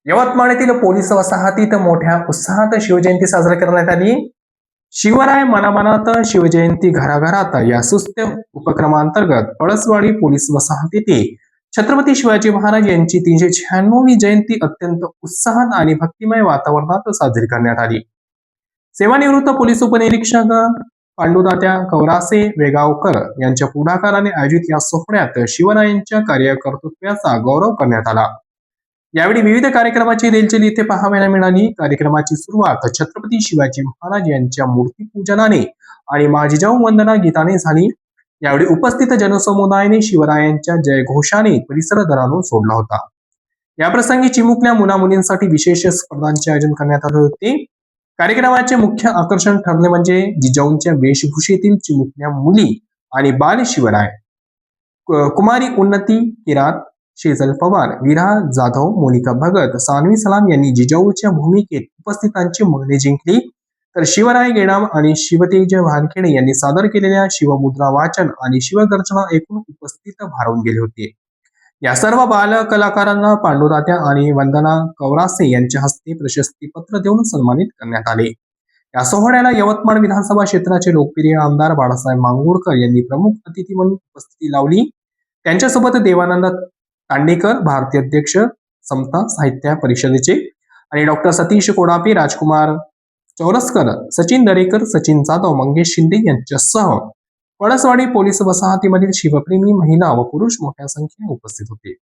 यवतमाळ येथील पोलीस वसाहतीत मोठ्या उत्साहात शिवजयंती साजरी करण्यात आली. शिवराय मनामनात शिवजयंती घराघरात या सुस्थ उपक्रमांतर्गत पळसवाडी पोलीस वसाहतीत छत्रपती शिवाजी महाराज यांची 396वी जयंती अत्यंत उत्साहात आणि भक्तिमय वातावरणात साजरी करण्यात आली. सेवानिवृत्त पोलीस उपनिरीक्षक पांडुतात्या कवरासे वेगावकर यांच्या पुढाकाराने आयोजित या सोहळ्यात शिवरायांच्या कार्यकर्तृत्वाचा गौरव करण्यात आला. यावेळी विविध कार्यक्रमाची रेलचेल इथे पाहायला मिळाली. कार्यक्रमाची सुरुवात छत्रपती शिवाजी महाराज यांच्या मूर्तीपूजनाने आणि माझीजाऊ वंदना गीताने झाली. यावेळी उपस्थित जनसमुदायाने शिवरायांच्या जयघोषाने परिसर दणाणून सोडला होता. याप्रसंगी चिमुकल्या मुलामुलींसाठी विशेष स्पर्धांचे आयोजन करण्यात आले होते. कार्यक्रमाचे मुख्य आकर्षण ठरले म्हणजे जिजाऊंच्या वेशभूषेतील चिमुकल्या मुली आणि बाल शिवराय. कुमारी उन्नती किरात, शेजल पवार, वीरा जाधव, मोनिका भगत, सानवी सलाम यांनी जिजाऊच्या भूमिकेत उपस्थितांची मने जिंकली. तर शिवराय गेडाम आणि शिवतेज वानखेडे यांनी सादर केलेल्या शिवमुद्रा वाचन आणि शिवगर्जना ऐकून उपस्थित भारावून गेले होते. या सर्व बाल कलाकारांना पांडुतात्या आणि वंदना कवरासे यांच्या हस्ते प्रशस्तीपत्र देऊन सन्मानित करण्यात आले. या सोहळ्याला यवतमाळ विधानसभा क्षेत्राचे लोकप्रिय आमदार बाळासाहेब मांगुळकर यांनी प्रमुख अतिथी म्हणून उपस्थिती लावली. त्यांच्यासोबत देवानंद तांडेकर, भारतीय अध्यक्ष समता साहित्य परिषदेचे आणि डॉक्टर सतीश कोडापे, राजकुमार चौरस्कर, सचिन दरेकर, सचिन जाधव, मंगेश शिंदे यांच्यासह पळसवाडी पोलीस वसाहतीमधील शिवप्रेमी महिला व पुरुष मोठ्या संख्येने उपस्थित होते.